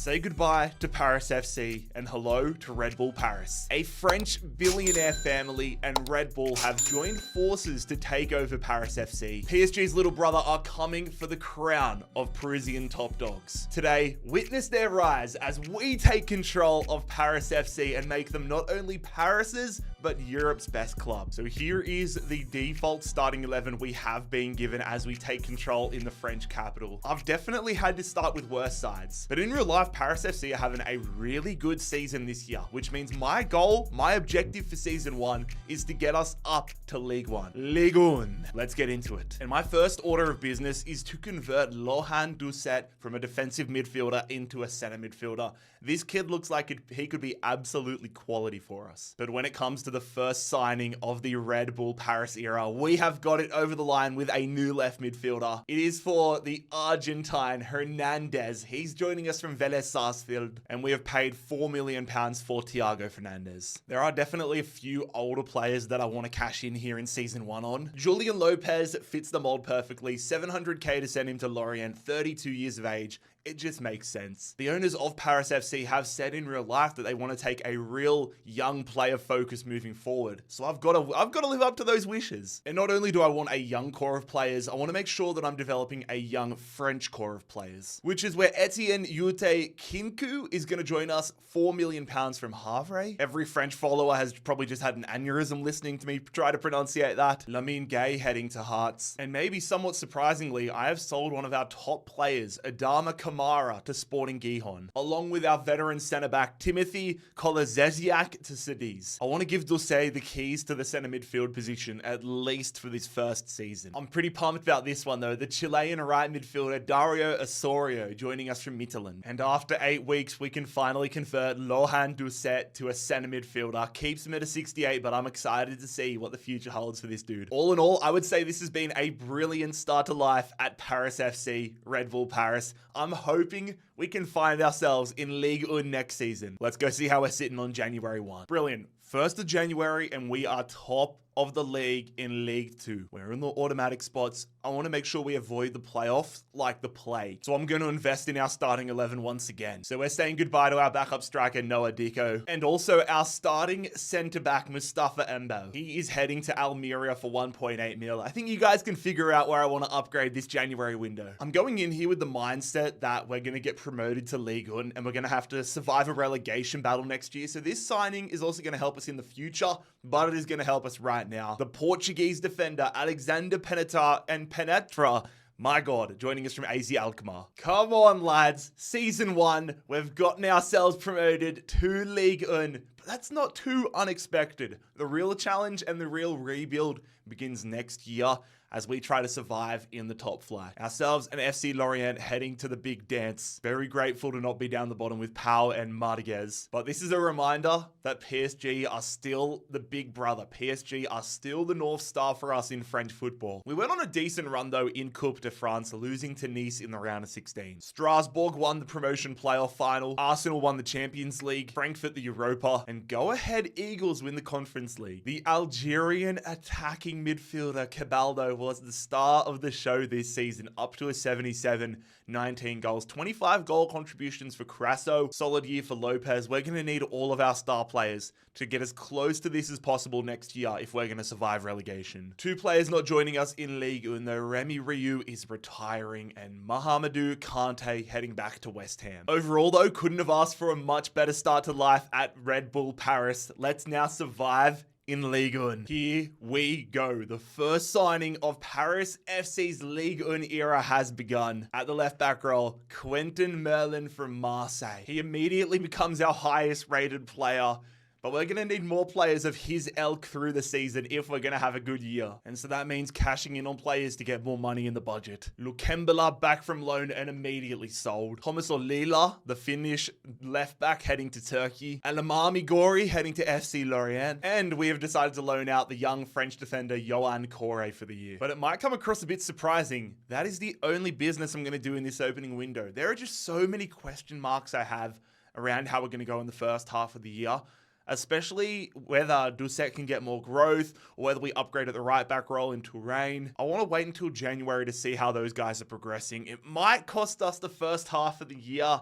Say goodbye to Paris FC and hello to Red Bull Paris. A French billionaire family and Red Bull have joined forces to take over Paris FC. PSG's little brother are coming for the crown of Parisian top dogs. Today, witness their rise as we take control of Paris FC and make them not only Paris's, but Europe's best club. So here is the default starting 11 we have been given as we take control in the French capital. I've definitely had to start with worse sides, but in real life, Paris FC are having a really good season this year, which means my goal, my objective for season 1 is to get us up to Ligue 1. Ligue 1. Let's get into it. And my first order of business is to convert Lohan Doucet from a defensive midfielder into a center midfielder. This kid looks like he could be absolutely quality for us. But when it comes to the first signing of the Red Bull Paris era, we have got it over the line with a new left midfielder. It is for the Argentine Hernandez. He's joining us from Vélez Sarsfield, and we have paid £4 million for Thiago Fernandez. There are definitely a few older players that I want to cash in here in season 1 on. Julian Lopez fits the mold perfectly. 700k to send him to Lorient, 32 years of age. It just makes sense. The owners of Paris FC have said in real life that they want to take a real young player focus moving forward. So I've got to live up to those wishes. And not only do I want a young core of players, I want to make sure that I'm developing a young French core of players, which is where Etienne Ute Kinku is going to join us. £4 million from Havre. Every French follower has probably just had an aneurysm listening to me try to pronunciate that. Lamine Gay heading to Hearts. And maybe somewhat surprisingly, I have sold one of our top players, Adama Kamara, to Sporting Gijón, along with our veteran centre-back Timothy Kolazeziak to Cadiz. I want to give Doucet the keys to the centre midfield position, at least for this first season. I'm pretty pumped about this one though. The Chilean right midfielder Dario Osorio joining us from Midtjylland. And after 8 weeks, we can finally convert Lohan Doucet to a centre midfielder. Keeps him at a 68, but I'm excited to see what the future holds for this dude. All in all, I would say this has been a brilliant start to life at Paris FC, Red Bull Paris. I'm hoping we can find ourselves in Ligue 1 next season. Let's go see how we're sitting on January 1. Brilliant. 1st of January, and we are top of the league in League 2. We're in the automatic spots. I want to make sure we avoid the playoffs like the plague. So I'm going to invest in our starting 11 once again. So we're saying goodbye to our backup striker, Noah Diko, and also our starting centre-back, Mustafa Embo. He is heading to Almeria for 1.8 mil. I think you guys can figure out where I want to upgrade this January window. I'm going in here with the mindset that we're going to get promoted to Ligue 1 and we're going to have to survive a relegation battle next year. So this signing is also going to help us in the future, but it is going to help us right now. The Portuguese defender Alexander Penetra, my God, joining us from AZ Alkmaar. Come on, lads. Season 1, we've gotten ourselves promoted to Ligue 1, but that's not too unexpected. The real challenge and the real rebuild begins next year as we try to survive in the top flight. Ourselves and FC Lorient heading to the big dance. Very grateful to not be down the bottom with Pau and Martiguez. But this is a reminder that PSG are still the big brother. PSG are still the North Star for us in French football. We went on a decent run though in Coupe de France, losing to Nice in the round of 16. Strasbourg won the promotion playoff final. Arsenal won the Champions League. Frankfurt the Europa. And go ahead Eagles win the Conference League. The Algerian attacking midfielder Cabaldo was the star of the show this season, up to a 77, 19 goals, 25 goal contributions for Crasso. Solid year for Lopez. We're going to need all of our star players to get as close to this as possible next year if we're going to survive relegation. 2 players not joining us in Ligue 1 though. Remy Rioux is retiring and Mahamadou Kante heading back to West Ham. Overall though, couldn't have asked for a much better start to life at Red Bull Paris. Let's now survive in Ligue 1. Here we go. The first signing of Paris FC's Ligue 1 era has begun. At the left back role, Quentin Merlin from Marseille. He immediately becomes our highest rated player, but we're going to need more players of his ilk through the season if we're going to have a good year. And so that means cashing in on players to get more money in the budget. Lukembala back from loan and immediately sold. Thomas Olila, the Finnish left back, heading to Turkey. And Lamami Gori heading to FC Lorient. And we have decided to loan out the young French defender Yoann Corre for the year. But it might come across a bit surprising. That is the only business I'm going to do in this opening window. There are just so many question marks I have around how we're going to go in the first half of the year. Especially whether Doucet can get more growth or whether we upgrade at the right back role in Touraine. I want to wait until January to see how those guys are progressing. It might cost us the first half of the year.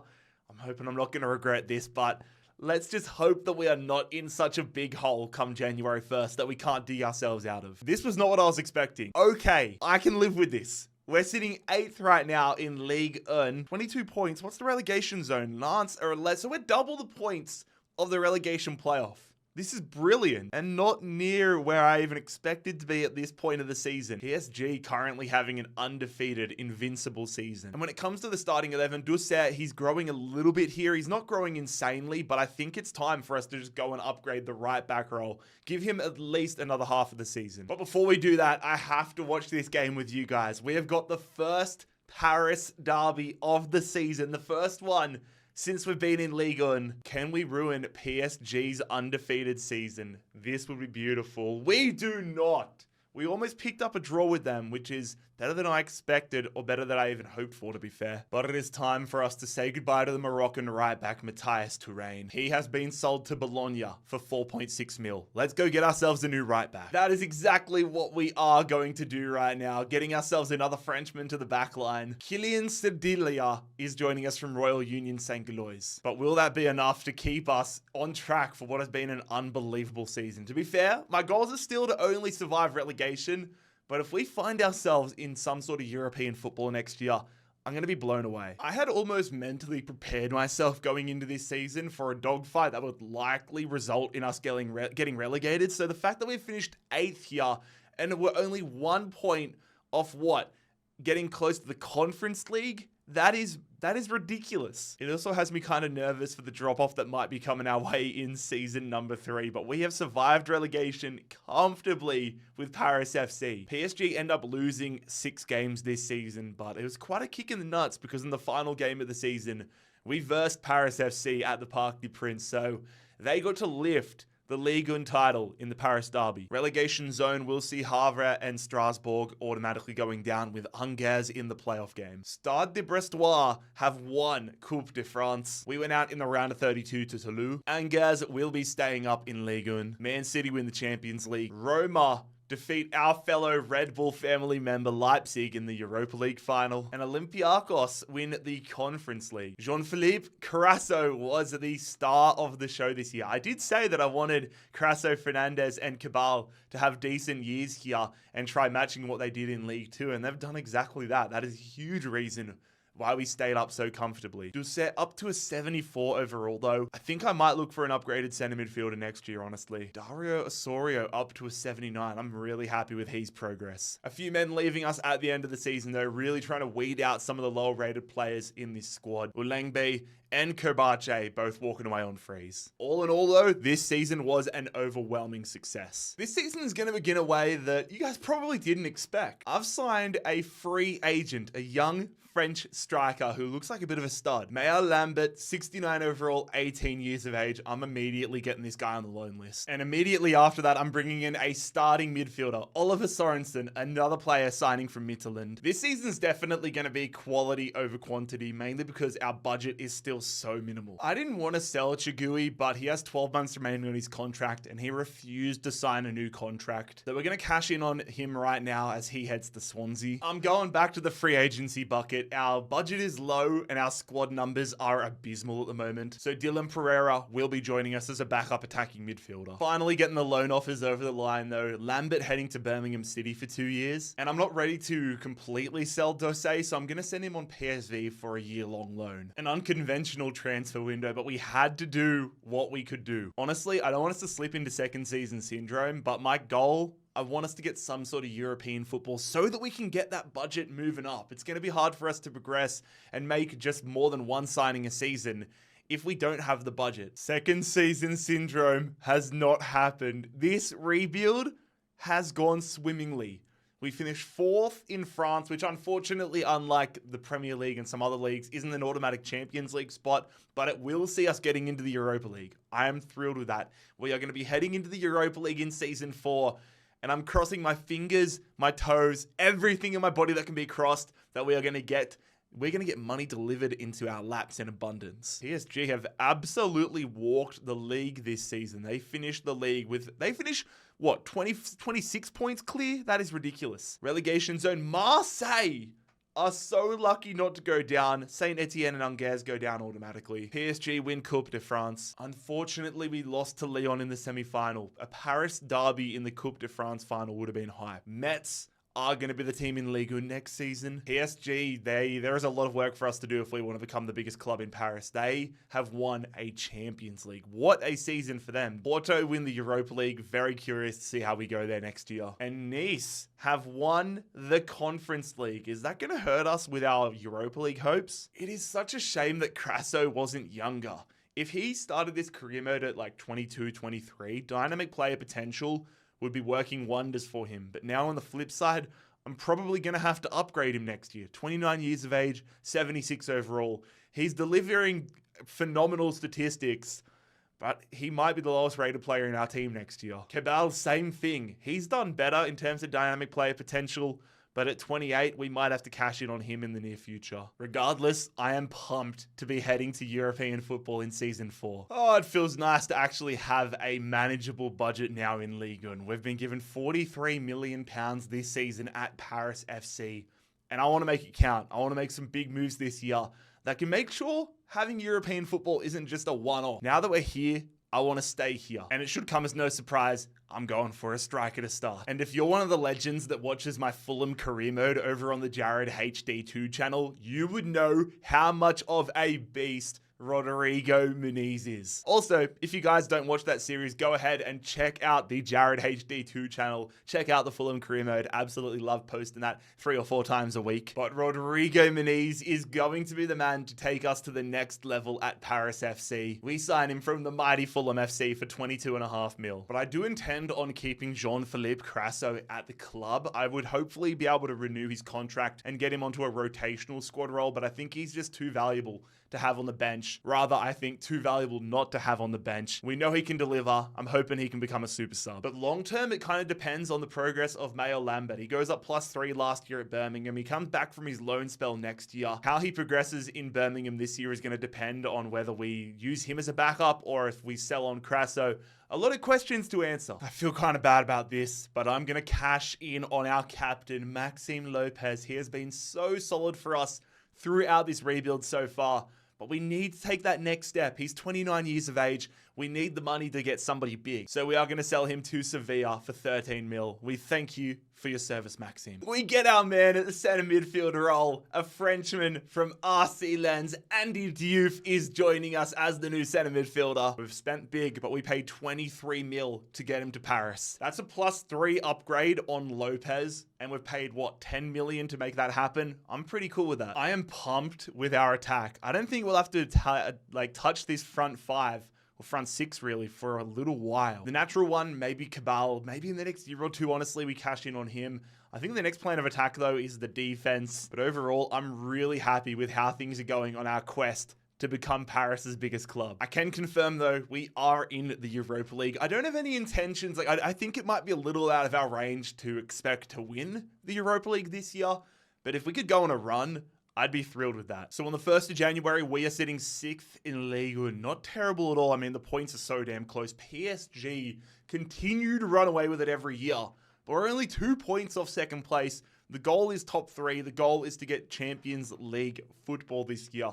I'm hoping I'm not going to regret this, but let's just hope that we are not in such a big hole come January 1st that we can't dig ourselves out of. This was not what I was expecting. Okay, I can live with this. We're sitting 8th right now in League 1. 22 points. What's the relegation zone? Lance or less. So we're double the points of the relegation playoff. This is brilliant and not near where I even expected to be at this point of the season. PSG currently having an undefeated, invincible season. And when it comes to the starting 11, Doucet, he's growing a little bit here. He's not growing insanely, but I think it's time for us to just go and upgrade the right back role. Give him at least another half of the season. But before we do that, I have to watch this game with you guys. We have got the first Paris derby of the season. The first one since we've been in Ligue 1. Can we ruin PSG's undefeated season? This would be beautiful. We do not. We almost picked up a draw with them, which is better than I expected, or better than I even hoped for, to be fair. But it is time for us to say goodbye to the Moroccan right-back, Matthias Touraine. He has been sold to Bologna for 4.6 mil. Let's go get ourselves a new right-back. That is exactly what we are going to do right now, getting ourselves another Frenchman to the back line. Kylian Sedilia is joining us from Royal Union St. Gilloise. But will that be enough to keep us on track for what has been an unbelievable season? To be fair, my goals are still to only survive relegation, but if we find ourselves in some sort of European football next year, I'm going to be blown away. I had almost mentally prepared myself going into this season for a dogfight that would likely result in us getting relegated. So the fact that we finished 8th here and we're only 1 point off getting close to the Conference League, that is ridiculous. It also has me kind of nervous for the drop-off that might be coming our way in season number 3, but we have survived relegation comfortably with Paris FC. PSG end up losing 6 games this season, but it was quite a kick in the nuts because in the final game of the season, we versed Paris FC at the Parc des Princes, so they got to lift the Ligue 1 title in the Paris derby. Relegation zone will see Havre and Strasbourg automatically going down with Angers in the playoff game. Stade de Brestois have won Coupe de France. We went out in the round of 32 to Toulouse. Angers will be staying up in Ligue 1. Man City win the Champions League. Roma defeat our fellow Red Bull family member Leipzig in the Europa League final, and Olympiacos win the Conference League. Jean-Philippe Carasso was the star of the show this year. I did say that I wanted Carasso, Fernandez, and Cabal to have decent years here and try matching what they did in League 2, and they've done exactly that. That is a huge reason why we stayed up so comfortably. Doucet up to a 74 overall though. I think I might look for an upgraded centre midfielder next year, honestly. Dario Osorio up to a 79. I'm really happy with his progress. A few men leaving us at the end of the season though, really trying to weed out some of the lower rated players in this squad. Ulengbe and Kerbache both walking away on frees. All in all though, this season was an overwhelming success. This season is going to begin a way that you guys probably didn't expect. I've signed a free agent, a young French striker who looks like a bit of a stud. Mayer Lambert, 69 overall, 18 years of age. I'm immediately getting this guy on the loan list. And immediately after that, I'm bringing in a starting midfielder, Oliver Sorensen, another player signing from Midtjylland. This season's definitely going to be quality over quantity, mainly because our budget is still so minimal. I didn't want to sell Chigui, but he has 12 months remaining on his contract and he refused to sign a new contract. So we're going to cash in on him right now as he heads to Swansea. I'm going back to the free agency bucket. Our budget is low and our squad numbers are abysmal at the moment. So Dylan Pereira will be joining us as a backup attacking midfielder. Finally getting the loan offers over the line though. Lambert heading to Birmingham City for 2 years. And I'm not ready to completely sell Doucet, so I'm going to send him on PSV for a year-long loan. An unconventional transfer window, but we had to do what we could do. Honestly, I don't want us to slip into second season syndrome, but my goal, I want us to get some sort of European football so that we can get that budget moving up. It's going to be hard for us to progress and make just more than one signing a season if we don't have the budget. Second season syndrome has not happened. This rebuild has gone swimmingly. We finished 4th in France, which unfortunately, unlike the Premier League and some other leagues, isn't an automatic Champions League spot, but it will see us getting into the Europa League. I am thrilled with that. We are going to be heading into the Europa League in Season 4, and I'm crossing my fingers, my toes, everything in my body that can be crossed that we're going to get money delivered into our laps in abundance. PSG have absolutely walked the league this season. They finished the league with, 26 points clear? That is ridiculous. Relegation zone, Marseille are so lucky not to go down. Saint Etienne and Angers go down automatically. PSG win Coupe de France. Unfortunately, we lost to Lyon in the semi-final. A Paris derby in the Coupe de France final would have been hype. Metz are going to be the team in Ligue 1 next season. PSG, there is a lot of work for us to do if we want to become the biggest club in Paris. They have won a Champions League. What a season for them. Porto win the Europa League. Very curious to see how we go there next year. And Nice have won the Conference League. Is that going to hurt us with our Europa League hopes? It is such a shame that Crasso wasn't younger. If he started this career mode at like 22, 23, dynamic player potential would be working wonders for him. But now on the flip side, I'm probably going to have to upgrade him next year. 29 years of age, 76 overall. He's delivering phenomenal statistics, but he might be the lowest rated player in our team next year. Cabal, same thing. He's done better in terms of dynamic player potential, but at 28, we might have to cash in on him in the near future. Regardless, I am pumped to be heading to European football in Season 4. Oh, it feels nice to actually have a manageable budget now in Ligue 1. We've been given £43 million this season at Paris FC, and I want to make it count. I want to make some big moves this year that can make sure having European football isn't just a one-off. Now that we're here, I want to stay here. And it should come as no surprise, I'm going for a striker to start. And if you're one of the legends that watches my Fulham career mode over on the JarradHD 2 channel, you would know how much of a beast Rodrigo Muniz is. Also, if you guys don't watch that series, go ahead and check out the JarradHD 2 channel. Check out the Fulham career mode. Absolutely love posting that 3 or 4 times a week. But Rodrigo Muniz is going to be the man to take us to the next level at Paris FC. We sign him from the mighty Fulham FC for 22.5 mil. But I do intend on keeping Jean-Philippe Crasso at the club. I would hopefully be able to renew his contract and get him onto a rotational squad role, but I think he's just too valuable to have on the bench. Rather, I think too valuable not to have on the bench. We know he can deliver. I'm hoping he can become a super sub. But long term, it kind of depends on the progress of Mayo Lambert. He goes up +3 last year at Birmingham. He comes back from his loan spell next year. How he progresses in Birmingham this year is going to depend on whether we use him as a backup or if we sell on Crasso. A lot of questions to answer. I feel kind of bad about this, but I'm going to cash in on our captain, Maxime Lopez. He has been so solid for us throughout this rebuild so far. But we need to take that next step. He's 29 years of age. We need the money to get somebody big. So we are going to sell him to Sevilla for 13 mil. We thank you for your service, Maxime. We get our man at the center midfield role. A Frenchman from RC Lens, Andy Diouf, is joining us as the new center midfielder. We've spent big, but we paid 23 mil to get him to Paris. That's a +3 upgrade on Lopez. And we've paid, what, 10 million to make that happen? I'm pretty cool with that. I am pumped with our attack. I don't think we'll have to touch this front 5 or front 6 really for a little while. The natural one, maybe Cabal. Maybe in the next year or two, honestly, we cash in on him. I think the next plan of attack, though, is the defense. But overall, I'm really happy with how things are going on our quest to become Paris's biggest club. I can confirm, though, we are in the Europa League. I don't have any intentions. I think it might be a little out of our range to expect to win the Europa League this year. But if we could go on a run, I'd be thrilled with that. So on the 1st of January, we are sitting 6th in Ligue 1. Not terrible at all. I mean, the points are so damn close. PSG continue to run away with it every year. But we're only 2 points off second place. The goal is top 3. The goal is to get Champions League football this year.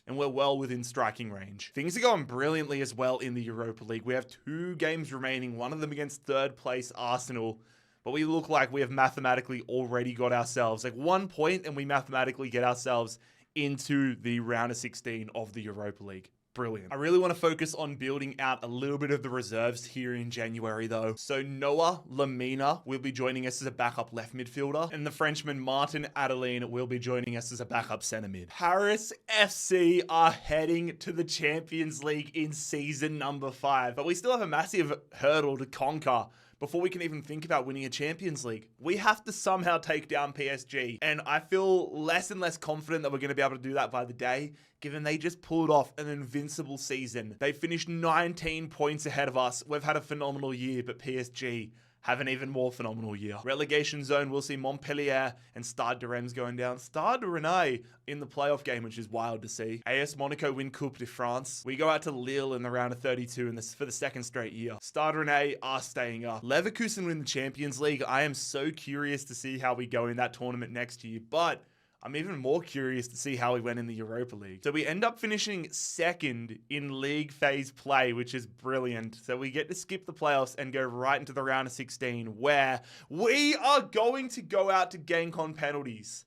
And we're well within striking range. Things are going brilliantly as well in the Europa League. We have 2 games remaining, one of them against 3rd place Arsenal. But we look like we have mathematically already got ourselves, 1 point, and we mathematically get ourselves into the round of 16 of the Europa League. Brilliant. I really want to focus on building out a little bit of the reserves here in January, though. So Noah Lamina will be joining us as a backup left midfielder, and the Frenchman Martin Adeline will be joining us as a backup centre mid. Paris FC are heading to the Champions League in season number 5, but we still have a massive hurdle to conquer before we can even think about winning a Champions League. We have to somehow take down PSG, and I feel less and less confident that we're going to be able to do that by the day, given they just pulled off an invincible season. They finished 19 points ahead of us. We've had a phenomenal year, but PSG have an even more phenomenal year. Relegation zone, we'll see Montpellier and Stade de Reims going down. Stade Rennais in the playoff game, which is wild to see. AS Monaco win Coupe de France. We go out to Lille in the round of 32 for the 2nd straight year. Stade Rennais are staying up. Leverkusen win the Champions League. I am so curious to see how we go in that tournament next year, but I'm even more curious to see how we went in the Europa League. So we end up finishing second in league phase play, which is brilliant. So we get to skip the playoffs and go right into the round of 16, where we are going to go out to GameCon penalties.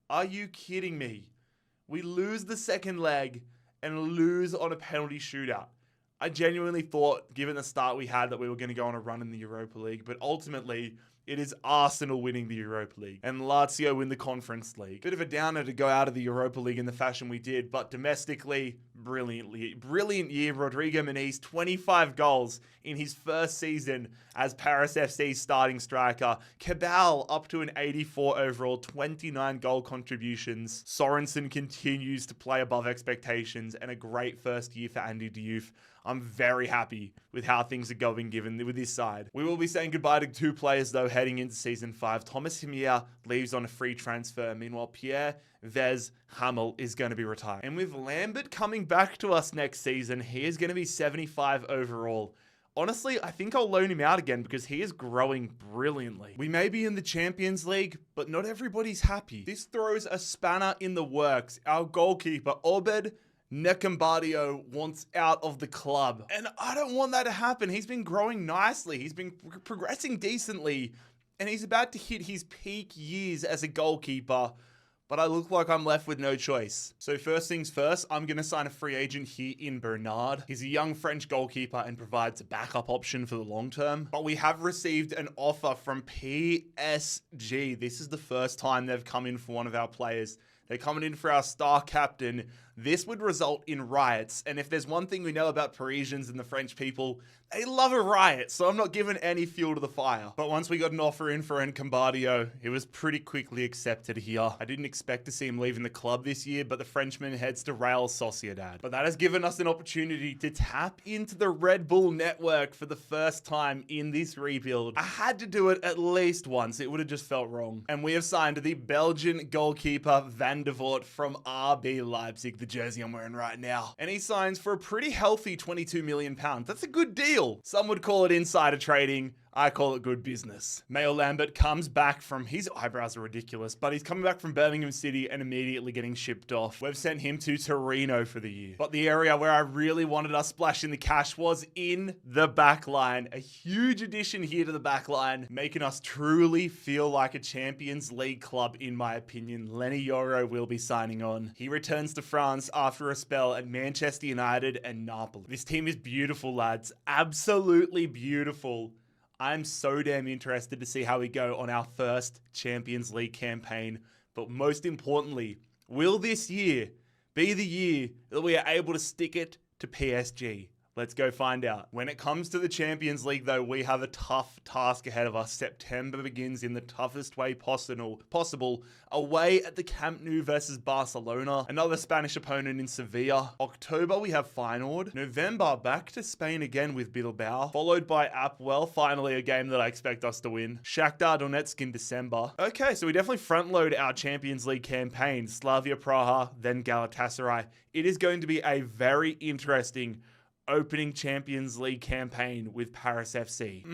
Are you kidding me? We lose the second leg and lose on a penalty shootout. I genuinely thought, given the start we had, that we were going to go on a run in the Europa League, but ultimately, it is Arsenal winning the Europa League and Lazio win the Conference League. Bit of a downer to go out of the Europa League in the fashion we did, but domestically, brilliant year. Rodrigo Muniz, 25 goals in his first season as Paris FC's starting striker. Cabal up to an 84 overall, 29 goal contributions. Sorensen continues to play above expectations and a great first year for Andy Diouf. I'm very happy with how things are going given with this side. We will be saying goodbye to 2 players though heading into season 5. Thomas Himier leaves on a free transfer. Meanwhile, Pierre Vez Hamel is going to be retired. And with Lambert coming back to us next season, he is going to be 75 overall. Honestly, I think I'll loan him out again because he is growing brilliantly. We may be in the Champions League, but not everybody's happy. This throws a spanner in the works. Our goalkeeper, Obed Necambadio, wants out of the club. And I don't want that to happen. He's been growing nicely. He's been progressing decently. And he's about to hit his peak years as a goalkeeper. But I look like I'm left with no choice. So first things first, I'm going to sign a free agent here in Bernard. He's a young French goalkeeper and provides a backup option for the long term. But we have received an offer from PSG. This is the first time they've come in for one of our players. They're coming in for our star captain. This would result in riots. And if there's one thing we know about Parisians and the French people, they love a riot. So I'm not giving any fuel to the fire. But once we got an offer in for Encambadio, it was pretty quickly accepted here. I didn't expect to see him leaving the club this year, but the Frenchman heads to Real Sociedad. But that has given us an opportunity to tap into the Red Bull network for the first time in this rebuild. I had to do it at least once. It would have just felt wrong. And we have signed the Belgian goalkeeper Van de Voort from RB Leipzig, the jersey I'm wearing right now. And he signs for a pretty healthy £22 million. That's a good deal. Some would call it insider trading. I call it good business. Mayo Lambert comes back from, his eyebrows are ridiculous, but he's coming back from Birmingham City and immediately getting shipped off. We've sent him to Torino for the year. But the area where I really wanted us splashing the cash was in the back line. A huge addition here to the back line, making us truly feel like a Champions League club, in my opinion. Lenny Yoro will be signing on. He returns to France after a spell at Manchester United and Napoli. This team is beautiful, lads. Absolutely beautiful. I'm so damn interested to see how we go on our first Champions League campaign. But most importantly, will this year be the year that we are able to stick it to PSG? Let's go find out. When it comes to the Champions League, though, we have a tough task ahead of us. September begins in the toughest way possible, away at the Camp Nou versus Barcelona. Another Spanish opponent in Sevilla. October, we have Feyenoord. November, back to Spain again with Bilbao, followed by Apwell, finally a game that I expect us to win. Shakhtar Donetsk in December. Okay, so we definitely front load our Champions League campaign. Slavia Praha, then Galatasaray. It is going to be a very interesting opening Champions League campaign with Paris FC.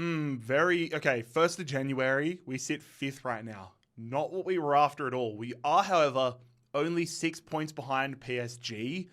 Okay, 1st of January, we sit 5th right now. Not what we were after at all. We are, however, only 6 points behind PSG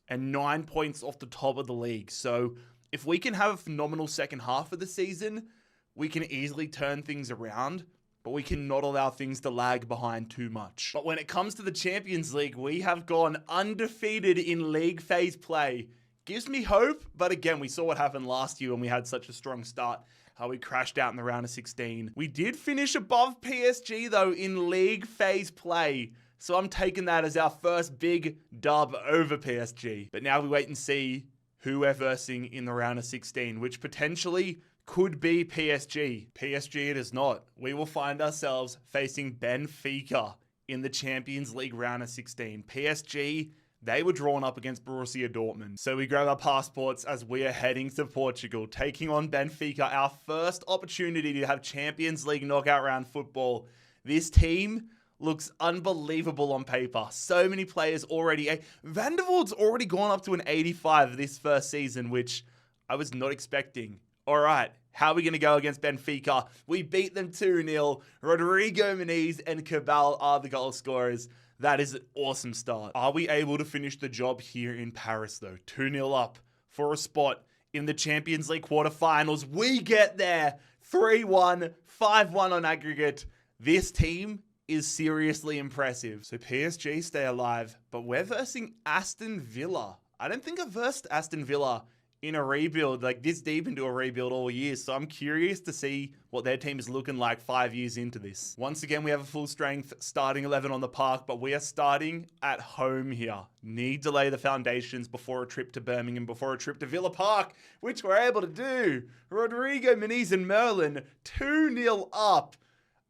and 9 points off the top of the league. So if we can have a phenomenal second half of the season, we can easily turn things around, but we cannot allow things to lag behind too much. But when it comes to the Champions League, we have gone undefeated in league phase play. Gives me hope, but again, we saw what happened last year when we had such a strong start, how we crashed out in the round of 16. We did finish above PSG, though, in league phase play, so I'm taking that as our first big dub over PSG. But now we wait and see who we're versing in the round of 16, which potentially could be PSG. PSG it is not. We will find ourselves facing Benfica in the Champions League round of 16. PSG, they were drawn up against Borussia Dortmund. So we grab our passports as we are heading to Portugal, taking on Benfica, our first opportunity to have Champions League knockout round football. This team looks unbelievable on paper. So many players already. Van der Voort's already gone up to an 85 this first season, which I was not expecting. All right, how are we going to go against Benfica? We beat them 2-0. Rodrigo Muniz and Cabal are the goal scorers. That is an awesome start. Are we able to finish the job here in Paris though? 2-0 up for a spot in the Champions League quarterfinals. We get there 3-1, 5-1 on aggregate. This team is seriously impressive. So PSG stay alive, but we're versing Aston Villa. I don't think I've versed Aston Villa in a rebuild, like this deep into a rebuild all year. So I'm curious to see what their team is looking like 5 years into this. Once again, we have a full strength starting 11 on the park, but we are starting at home here. Need to lay the foundations before a trip to Birmingham, before a trip to Villa Park, which we're able to do. Rodrigo, Muniz and Merlin 2-0 up.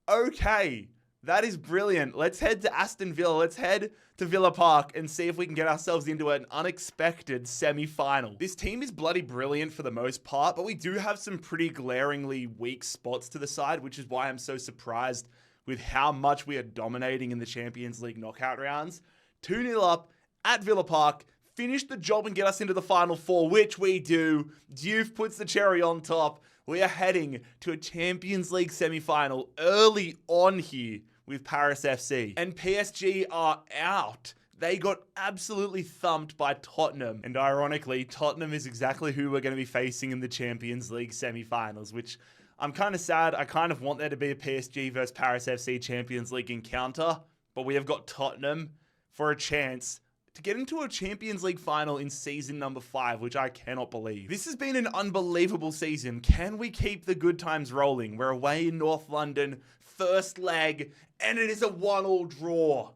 Okay. That is brilliant. Let's head to Aston Villa. Let's head to Villa Park and see if we can get ourselves into an unexpected semi-final. This team is bloody brilliant for the most part, but we do have some pretty glaringly weak spots to the side, which is why I'm so surprised with how much we are dominating in the Champions League knockout rounds. 2-0 up at Villa Park. Finish the job and get us into the Final Four, which we do. Diouf puts the cherry on top. We are heading to a Champions League semi-final early on here with Paris FC. And PSG are out. They got absolutely thumped by Tottenham. And ironically, Tottenham is exactly who we're going to be facing in the Champions League semi-finals, which I'm kind of sad. I kind of want there to be a PSG versus Paris FC Champions League encounter, but we have got Tottenham for a chance to get into a Champions League final in season number 5, which I cannot believe. This has been an unbelievable season. Can we keep the good times rolling? We're away in North London, first leg, and it is a 1-1 draw.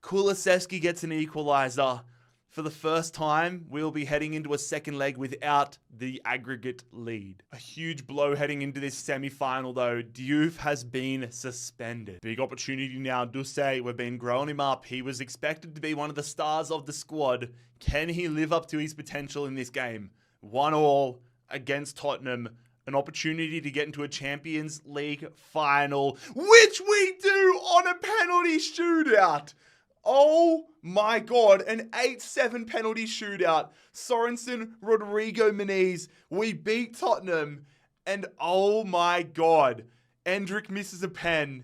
Kulusevski gets an equalizer. For the first time, we'll be heading into a second leg without the aggregate lead. A huge blow heading into this semi-final though. Diouf has been suspended. Big opportunity now. Dussé, we've been growing him up. He was expected to be one of the stars of the squad. Can he live up to his potential in this game? 1-1 against Tottenham. An opportunity to get into a Champions League final, which we do on a penalty shootout. Oh my God, an 8-7 penalty shootout. Sorensen, Rodrigo, Muniz. We beat Tottenham, and oh my God, Endrick misses a pen.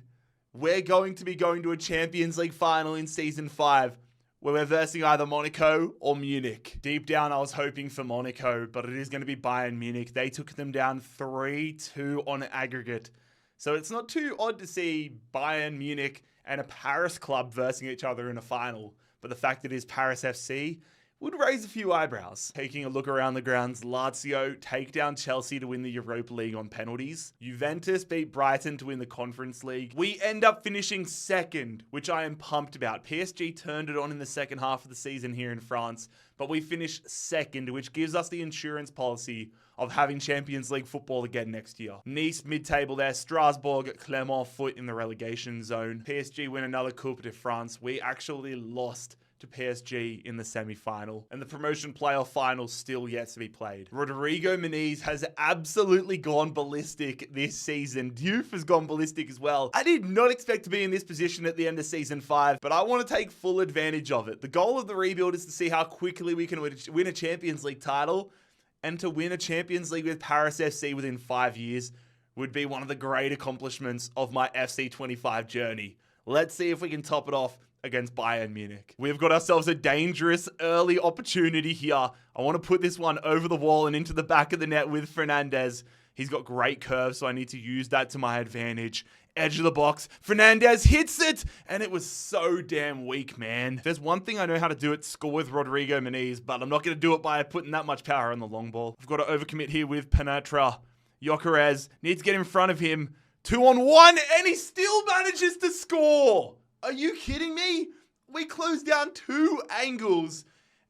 We're going to be going to a Champions League final in season 5. Where we're versing either Monaco or Munich. Deep down, I was hoping for Monaco, but it is going to be Bayern Munich. They took them down 3-2 on aggregate. So it's not too odd to see Bayern Munich and a Paris club versing each other in a final. But the fact that it is Paris FC would raise a few eyebrows. Taking a look around the grounds, Lazio take down Chelsea to win the Europa League on penalties. Juventus beat Brighton to win the Conference League. We end up finishing second, which I am pumped about. PSG turned it on in the second half of the season here in France, but we finished second, which gives us the insurance policy of having Champions League football again next year. Nice mid-table there. Strasbourg, Clermont foot in the relegation zone. PSG win another Coupe de France. We actually lost to PSG in the semi-final, and the promotion playoff final still yet to be played. Rodrigo Muniz has absolutely gone ballistic this season. Diouf has gone ballistic as well. I did not expect to be in this position at the end of season 5, but I want to take full advantage of it. The goal of the rebuild is to see how quickly we can win a Champions League title, and to win a Champions League with Paris FC within 5 years would be one of the great accomplishments of my FC25 journey. Let's see if we can top it off against Bayern Munich. We've got ourselves a dangerous early opportunity here. I want to put this one over the wall and into the back of the net with Fernandez. He's got great curves, so I need to use that to my advantage. Edge of the box. Fernandez hits it, and it was so damn weak, man. There's one thing I know how to do at score with Rodrigo Muniz, but I'm not going to do it by putting that much power on the long ball. I've got to overcommit here with Penetra. Gyökeres needs to get in front of him. 2-on-1, and he still manages to score. Are you kidding me? We closed down 2 angles,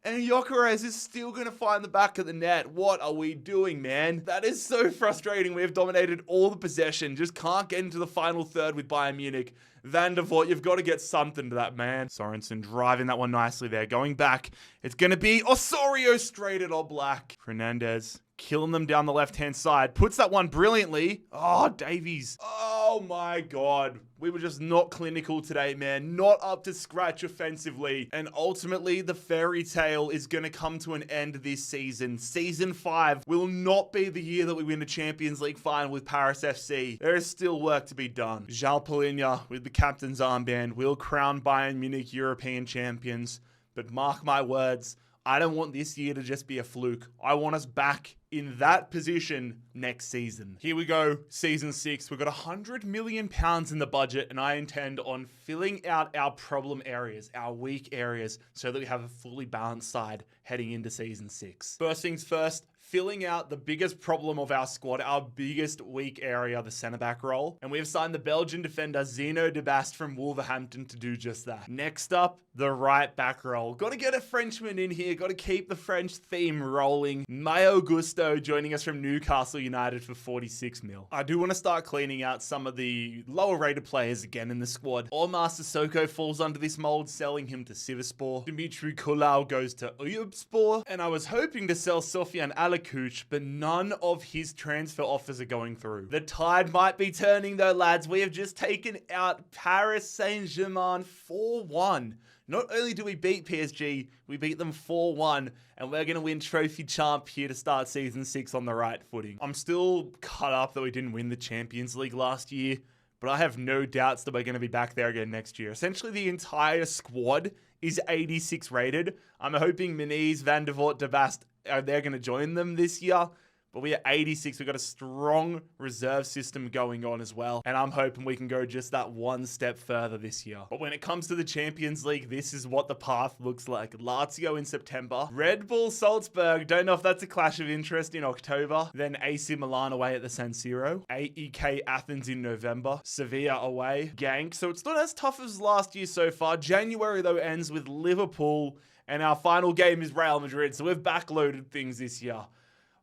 and Gyökeres is still going to find the back of the net. What are we doing, man? That is so frustrating. We have dominated all the possession. Just can't get into the final third with Bayern Munich. Van der Voort, you've got to get something to that, man. Sorensen driving that one nicely there. Going back. It's going to be Osorio straight at Oblak. Fernandez killing them down the left-hand side. Puts that one brilliantly. Oh, Davies. Oh, Oh my God. We were just not clinical today, man. Not up to scratch offensively. And ultimately, the fairy tale is going to come to an end this season. Season 5 will not be the year that we win a Champions League final with Paris FC. There is still work to be done. João Palhinha, with the captain's armband, will crown Bayern Munich European champions. But mark my words, I don't want this year to just be a fluke. I want us back in that position next season. Here we go, season 6. We've got £100 million in the budget, and I intend on filling out our problem areas, our weak areas, so that we have a fully balanced side heading into season 6. First things first, filling out the biggest problem of our squad, our biggest weak area, the centre-back role. And we have signed the Belgian defender Zeno de Bast from Wolverhampton to do just that. Next up, the right-back role. Got to get a Frenchman in here. Got to keep the French theme rolling. Mayo Gusto joining us from Newcastle United for 46 mil. I do want to start cleaning out some of the lower-rated players again in the squad. Omar Sissoko falls under this mold, selling him to Sivasspor. Dimitri Kulau goes to Uyubspor. And I was hoping to sell Sofian Alakuch, but none of his transfer offers are going through. The tide might be turning though, lads. We have just taken out Paris Saint-Germain 4-1. Not only do we beat PSG, we beat them 4-1, and we're going to win Trophy Champ here to start Season 6 on the right footing. I'm still cut up that we didn't win the Champions League last year, but I have no doubts that we're going to be back there again next year. Essentially, the entire squad is 86 rated. I'm hoping Muniz, Van der Voort, De Bast, they're going to join them this year. But we are 86. We've got a strong reserve system going on as well. And I'm hoping we can go just that one step further this year. But when it comes to the Champions League, this is what the path looks like. Lazio in September. Red Bull Salzburg. Don't know if that's a clash of interest in October. Then AC Milan away at the San Siro. AEK Athens in November. Sevilla away. Genk. So it's not as tough as last year so far. January, though, ends with Liverpool. And our final game is Real Madrid. So we've backloaded things this year.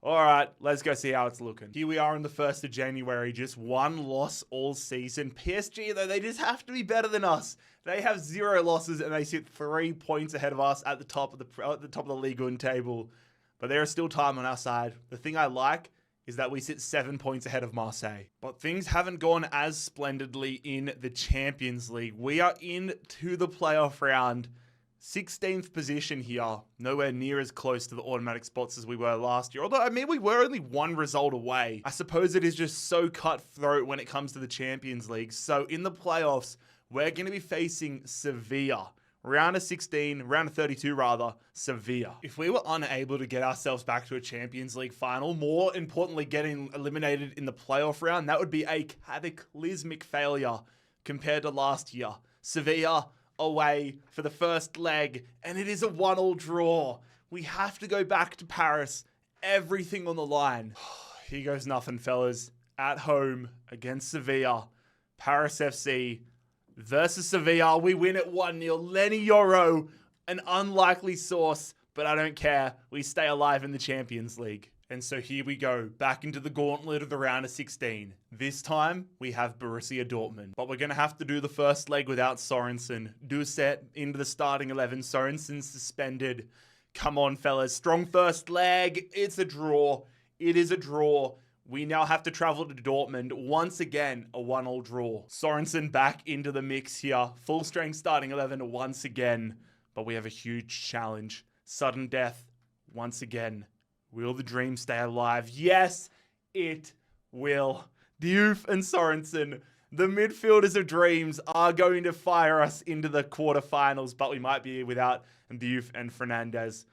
All right, let's go see how it's looking. Here we are on the 1st of January, just one loss all season. PSG, though, they just have to be better than us. They have 0 losses and they sit 3 points ahead of us at the top of the Ligue 1 table. But there is still time on our side. The thing I like is that we sit 7 points ahead of Marseille. But things haven't gone as splendidly in the Champions League. We are into the playoff round. 16th position here, nowhere near as close to the automatic spots as we were last year. Although, I mean, we were only one result away. I suppose it is just so cutthroat when it comes to the Champions League. So in the playoffs, we're going to be facing Sevilla. Round of 16, round of 32 rather, Sevilla. If we were unable to get ourselves back to a Champions League final, more importantly, getting eliminated in the playoff round, that would be a cataclysmic failure compared to last year. Sevilla away for the first leg, and it is a 1-1 draw. We have to go back to Paris. Everything on the line. Here goes nothing, fellas. At home against Sevilla. Paris FC versus Sevilla. We win at 1-0. Lenny Yoro, an unlikely source, but I don't care. We stay alive in the Champions League. And so here we go, back into the gauntlet of the round of 16. This time, we have Borussia Dortmund. But we're going to have to do the first leg without Sorensen. Doucet into the starting 11. Sorensen suspended. Come on, fellas. Strong first leg. It's a draw. It is a draw. We now have to travel to Dortmund. Once again, a 1-1 draw. Sorensen back into the mix here. Full strength starting 11 once again. But we have a huge challenge. Sudden death once again. Will the dream stay alive? Yes, it will. Diouf and Sorensen, the midfielders of dreams, are going to fire us into the quarterfinals, but we might be without Diouf and Fernandez.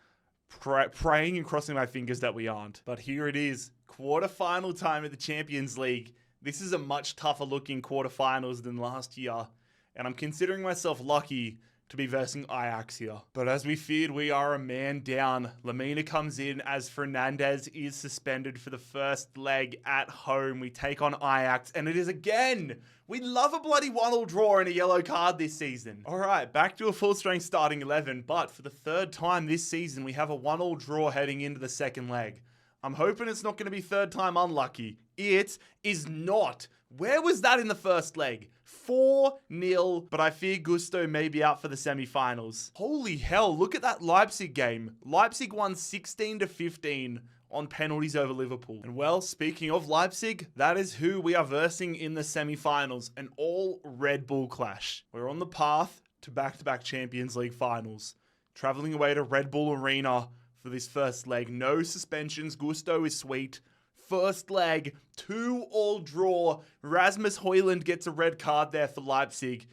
Praying and crossing my fingers that we aren't. But here it is. Quarterfinal time of the Champions League. This is a much tougher looking quarterfinals than last year. And I'm considering myself lucky to be versing Ajax here. But as we feared, we are a man down. Lamina comes in as Fernandez is suspended for the first leg at home. We take on Ajax, and it is again. We love a bloody 1-1 draw and a yellow card this season. All right, back to a full-strength starting 11, but for the third time this season, we have a 1-1 draw heading into the second leg. I'm hoping it's not going to be third time unlucky. It is not. Where was that in the first leg? 4-0, but I fear Gusto may be out for the semi-finals. Holy hell, look at that Leipzig game. Leipzig won 16-15 on penalties over Liverpool. And well, speaking of Leipzig, that is who we are versing in the semi-finals, an all Red Bull clash. We're on the path to back-to-back Champions League finals, traveling away to Red Bull Arena for this first leg. No suspensions, gusto is sweet. First leg, 2-2 draw. Rasmus Højlund gets a red card there for Leipzig.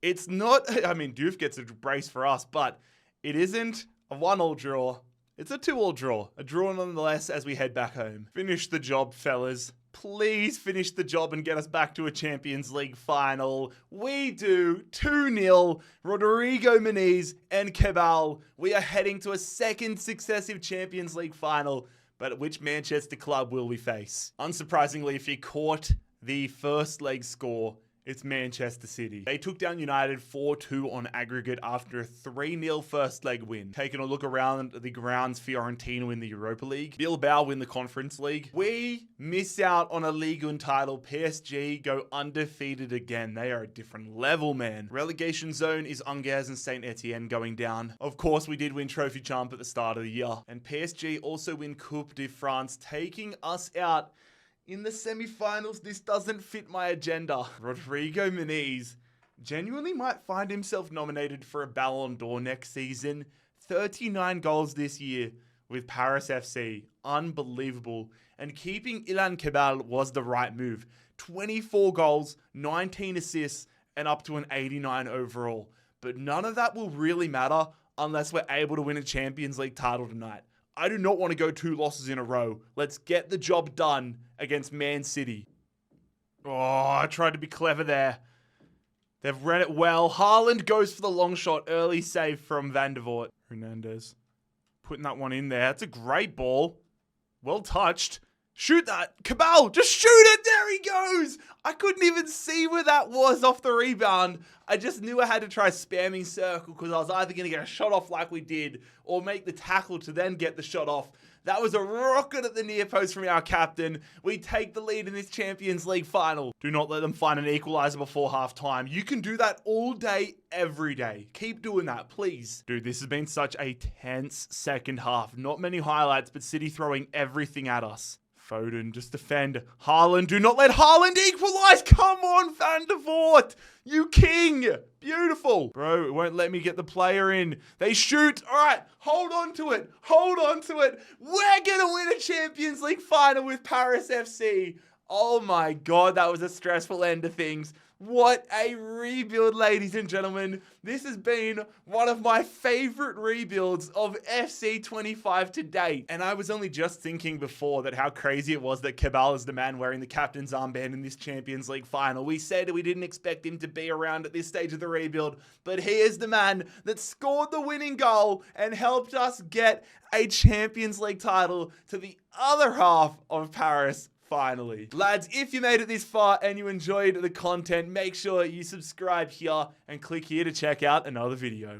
It's not, I mean, Doof gets a brace for us, but it isn't a 1-1 draw. It's a 2-2 draw. A draw nonetheless as we head back home. Finish the job, fellas. Please finish the job and get us back to a Champions League final. We do. 2-0. Rodrigo Muniz and Cabal. We are heading to a second successive Champions League final. But which Manchester club will we face? Unsurprisingly, if you caught the first leg score, it's Manchester City. They took down United 4-2 on aggregate after a 3-0 first leg win. Taking a look around the grounds, Fiorentina win the Europa League. Bilbao win the Conference League. We miss out on a Ligue 1 title. PSG go undefeated again. They are a different level, man. Relegation zone is Angers and Saint Etienne going down. Of course, we did win Trophy Champ at the start of the year. And PSG also win Coupe de France, taking us out in the semi-finals. This doesn't fit my agenda. Rodrigo Muniz genuinely might find himself nominated for a Ballon d'Or next season. 39 goals this year with Paris FC. Unbelievable. And keeping Ilan Cabal was the right move. 24 goals, 19 assists, and up to an 89 overall. But none of that will really matter unless we're able to win a Champions League title tonight. I do not want to go 2 losses in a row. Let's get the job done against Man City. Oh, I tried to be clever there. They've read it well. Haaland goes for the long shot. Early save from Van der Voort. Hernandez putting that one in there. That's a great ball. Well touched. Shoot that. Cabal, just shoot it. There he goes. I couldn't even see where that was off the rebound. I just knew I had to try spamming circle because I was either going to get a shot off like we did or make the tackle to then get the shot off. That was a rocket at the near post from our captain. We take the lead in this Champions League final. Do not let them find an equalizer before halftime. You can do that all day, every day. Keep doing that, please. Dude, this has been such a tense second half. Not many highlights, but City throwing everything at us. Foden, just defend. Haaland, do not let Haaland equalize. Come on, Van der Voort. You king. Beautiful. Bro, it won't let me get the player in. They shoot. All right, hold on to it. Hold on to it. We're going to win a Champions League final with Paris FC. Oh my God, that was a stressful end to things. What a rebuild, ladies and gentlemen. This has been one of my favorite rebuilds of FC 25 to date. And I was only just thinking before that how crazy it was that Cabal is the man wearing the captain's armband in this Champions League final. We said we didn't expect him to be around at this stage of the rebuild, but he is the man that scored the winning goal and helped us get a Champions League title to the other half of Paris. Finally. Lads, if you made it this far and you enjoyed the content, make sure you subscribe here and click here to check out another video.